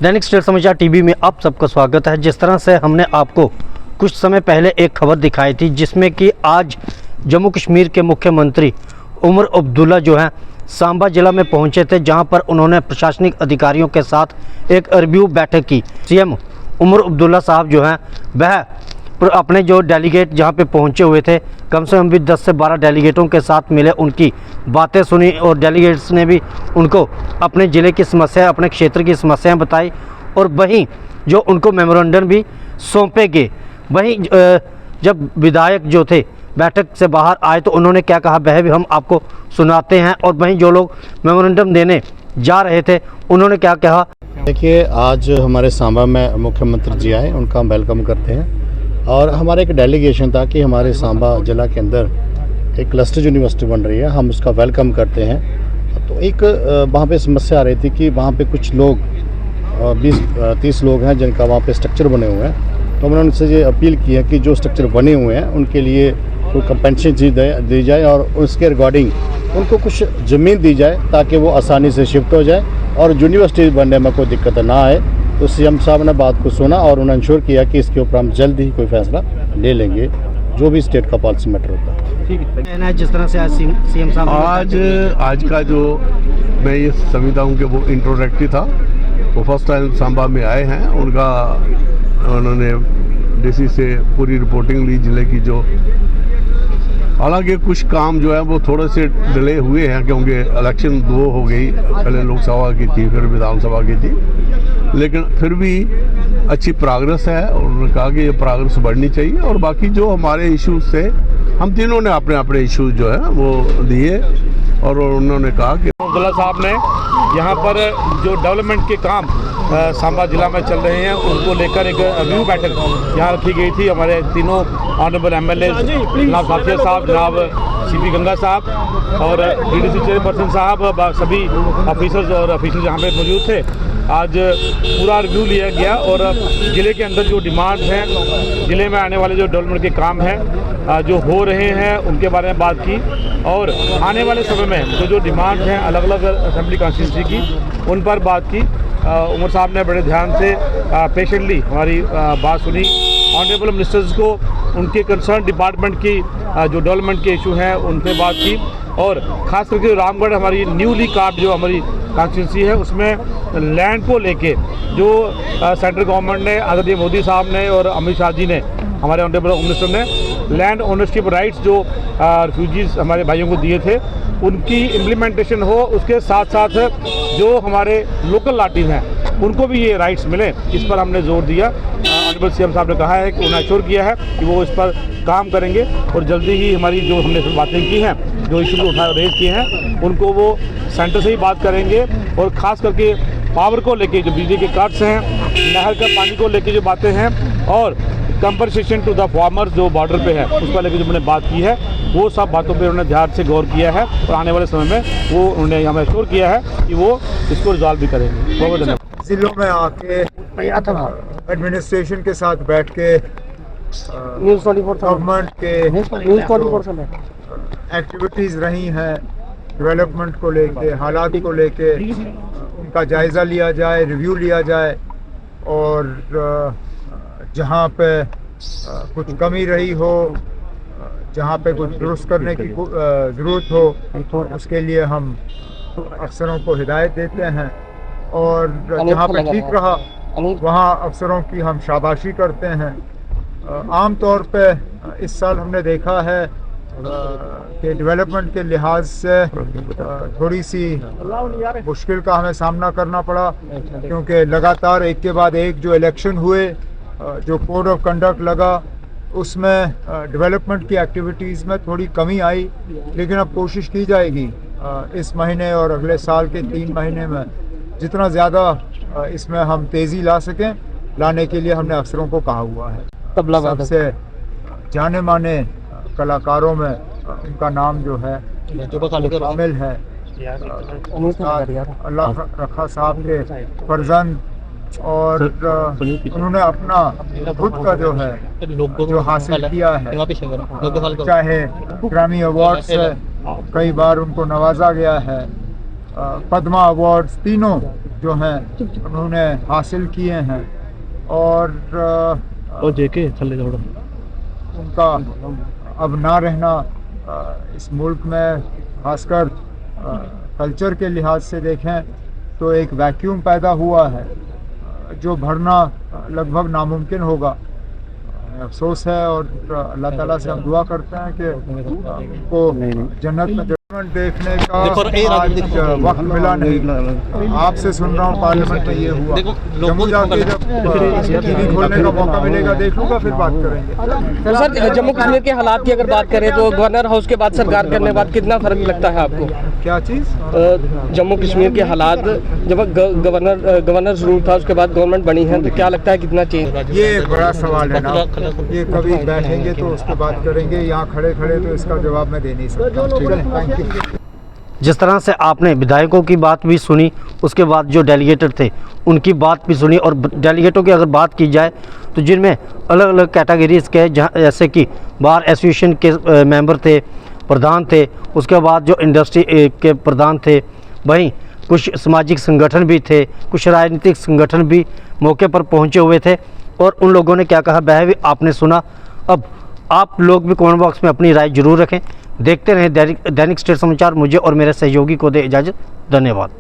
दैनिक state समाचार TV में आप सबका स्वागत है। जिस तरह से हमने आपको कुछ समय पहले एक खबर दिखाई थी जिसमें कि आज जम्मू कश्मीर के मुख्यमंत्री उमर अब्दुल्ला जो हैं सांबा जिला में पहुंचे थे, जहां पर उन्होंने प्रशासनिक अधिकारियों के साथ एक रिव्यू बैठक की। सीएम उमर अब्दुल्ला साहब जो हैं वह अपने जो डेलीगेट जहां पे पहुंचे हुए थे, कम से कम भी 10 से 12 डेलीगेटों के साथ मिले, उनकी बातें सुनी और डेलीगेट्स ने भी उनको अपने ज़िले की समस्या, अपने क्षेत्र की समस्याएं बताई और वहीं जो उनको मेमोरेंडम भी सौंपे गए। वहीं जब विधायक जो थे बैठक से बाहर आए तो उन्होंने क्या कहा वह भी हम आपको सुनाते हैं, और वहीं जो लोग मेमोरेंडम देने जा रहे थे उन्होंने क्या कहा। देखिए, आज हमारे सांबा में मुख्यमंत्री जी आए, उनका हम वेलकम करते हैं। और हमारा एक डेलीगेशन था कि हमारे सांबा जिला के अंदर एक क्लस्टर यूनिवर्सिटी बन रही है, हम उसका वेलकम करते हैं। तो एक वहाँ पे समस्या आ रही थी कि वहाँ पे कुछ लोग 20-30 लोग हैं जिनका वहाँ पे स्ट्रक्चर बने हुए हैं। तो हमने उनसे ये अपील की है कि जो स्ट्रक्चर बने हुए हैं उनके लिए कोई कंपेंसेशन दी जाए और उसके रिगार्डिंग उनको कुछ ज़मीन दी जाए ताकि वो आसानी से शिफ्ट हो जाए और यूनिवर्सिटी बनने में कोई दिक्कत ना आए। तो सीएम साहब ने बात को सुना और उन्होंने इंश्योर किया कि इसके ऊपर हम जल्द ही कोई फैसला ले लेंगे, जो भी स्टेट का पॉलिसी मैटर होता है। ठीक है, जिस तरह से आज सीएम साहब आज का जो मैं ये समझता हूँ कि वो इंट्रोडक्टरी था। वो फर्स्ट टाइम सांबा में आए हैं, उन्होंने डीसी से पूरी रिपोर्टिंग ली जिले की। जो हालांकि कुछ काम जो है वो थोड़े से डिले हुए हैं क्योंकि इलेक्शन 2 हो गई, पहले लोकसभा की थी फिर विधानसभा की थी, लेकिन फिर भी अच्छी प्रोग्रेस है और उन्होंने कहा कि ये प्रोग्रेस बढ़नी चाहिए। और बाकी जो हमारे इश्यूज थे, हम तीनों ने अपने अपने इश्यूज जो है वो दिए और उन्होंने कहा कि अब्दुल्ला साहब ने यहाँ पर जो डेवलपमेंट के काम सांबा जिला में चल रहे हैं उनको लेकर एक रिव्यू बैठक यहाँ रखी गई थी। हमारे तीनों ऑनरेबल एमएलए जनाब साफिया साहब, जनाब सीपी गंगा साहब और डीडीसी चेयरपर्सन साहब, सभी ऑफिसर्स और ऑफिशियल यहाँ पे मौजूद थे। आज पूरा रिव्यू लिया गया और ज़िले के अंदर जो डिमांड हैं, ज़िले में आने वाले जो डेवलपमेंट के काम हैं जो हो रहे हैं उनके बारे में बात की और आने वाले समय में जो डिमांड हैं अलग अलग असेंबली कॉन्स्टिट्यूंसी की उन पर बात की। उमर साहब ने बड़े ध्यान से पेशेंटली हमारी बात सुनी। ऑनरेबल मिनिस्टर्स को उनके कंसर्न डिपार्टमेंट की जो डेवलपमेंट के इशू हैं उनसे बात की और ख़ास करके रामगढ़ हमारी न्यूली कार्ड जो हमारी कॉन्स्टिट्यूंसी है उसमें लैंड को लेके जो सेंट्रल गवर्नमेंट ने, आदरणीय मोदी साहब ने और अमित शाह जी ने, हमारे ऑनरेबल होम मिनिस्टर ने लैंड ओनरशिप राइट्स जो रिफ्यूजीज हमारे भाइयों को दिए थे उनकी इम्प्लीमेंटेशन हो, उसके साथ साथ जो हमारे लोकल लाटीज हैं उनको भी ये राइट्स मिले, इस पर हमने जोर दिया। ऑनरेबल सीएम साहब ने कहा है कि उन्हें एश्योर किया है कि वो इस पर काम करेंगे और जल्दी ही हमारी जो हमने बातें की हैं, जो इशू उठाए रेज किए हैं उनको वो सेंटर से ही बात करेंगे और ख़ास करके पावर को लेके जो बिजली के कट्स हैं, नहर का पानी को लेके जो बातें हैं और कंपनसेशन टू द फार्मर जो बॉर्डर पे है उस पर लेकर जो मैंने बात की है, वो सब बातों पे उन्होंने ध्यान से गौर किया है और आने वाले समय में वो उन्होंने हमें एश्योर किया है कि वो इसको रिजॉल्व भी करेंगे। बहुत धन्यवाद। जिलों में आके एडमिनिस्ट्रेशन के साथ बैठ के गवर्नमेंट के एक्टिविटीज़ रही हैं, डेवलपमेंट को लेके, हालात को लेके उनका जायज़ा लिया जाए, रिव्यू लिया जाए और जहाँ पे कुछ कमी रही हो, जहाँ पे कुछ दुरुस्त करने की ज़रूरत हो, उसके लिए हम अफसरों को हिदायत देते हैं और जहाँ पे ठीक रहा वहाँ अफसरों की हम शाबाशी करते हैं। आम तौर पे इस साल हमने देखा है कि डेवलपमेंट के लिहाज से थोड़ी सी मुश्किल का हमें सामना करना पड़ा क्योंकि लगातार एक के बाद एक जो इलेक्शन हुए, जो कोड ऑफ कंडक्ट लगा, उसमें डेवलपमेंट की एक्टिविटीज़ में थोड़ी कमी आई। लेकिन अब कोशिश की जाएगी इस महीने और अगले साल के 3 महीने में जितना ज़्यादा इसमें हम तेज़ी ला सकें, लाने के लिए हमने अफसरों को कहा हुआ है। सबसे जाने माने कलाकारों में उनका नाम जो है शामिल है, अल्लाह रखा साहब के फर्जंद, और उन्होंने अपना खुद का जो है जो हासिल किया है, चाहे ग्रामी अवार्ड से कई बार उनको नवाजा गया है, पद्मा अवार्ड्स, तीनों जो हैं उन्होंने हासिल किए हैं और उनका अब ना रहना इस मुल्क में खासकर कल्चर के लिहाज से देखें तो एक वैक्यूम पैदा हुआ है जो भरना लगभग नामुमकिन होगा। अफसोस है और अल्लाह ताला से हम दुआ करते हैं कि उनको जन्नत में डेवलपमेंट देखने का आज वक्त मिला नहीं। आपसे सुन रहा हूँ पार्लियामेंट में ये हुआ, जम्मू जाके जब टीवी खोलने का मौका मिलेगा देख लूँगा, फिर बात करेंगे। सर, जम्मू कश्मीर के हालात की अगर बात करें तो गवर्नर हाउस के बाद सरकार करने के बाद कितना फर्क लगता है आपको? क्या चीज़? जम्मू कश्मीर के हालात, जब गवर्नर जरूर था उसके बाद गवर्नमेंट बनी है, तो क्या लगता है कितना चेंज? ये बड़ा सवाल है ना, ये कभी बैठेंगे तो उस पर बात करेंगे, यहाँ खड़े खड़े तो इसका जवाब मैं दे नहीं सकता। ठीक है, थैंक यू। जिस तरह से आपने विधायकों की बात भी सुनी, उसके बाद जो डेलीगेटेड थे उनकी बात भी सुनी, और डेलीगेटों की अगर बात की जाए तो जिनमें अलग अलग कैटेगरीज़ के जहाँ जैसे कि बार एसोसिएशन के मेंबर थे, प्रधान थे, उसके बाद जो इंडस्ट्री के प्रधान थे, वहीं कुछ सामाजिक संगठन भी थे, कुछ राजनीतिक संगठन भी मौके पर पहुंचे हुए थे, और उन लोगों ने क्या कहा वह भी आपने सुना। अब आप लोग भी कमेंट बॉक्स में अपनी राय जरूर रखें। देखते रहें दैनिक स्टेट समाचार। मुझे और मेरे सहयोगी को दे इजाज़त। धन्यवाद।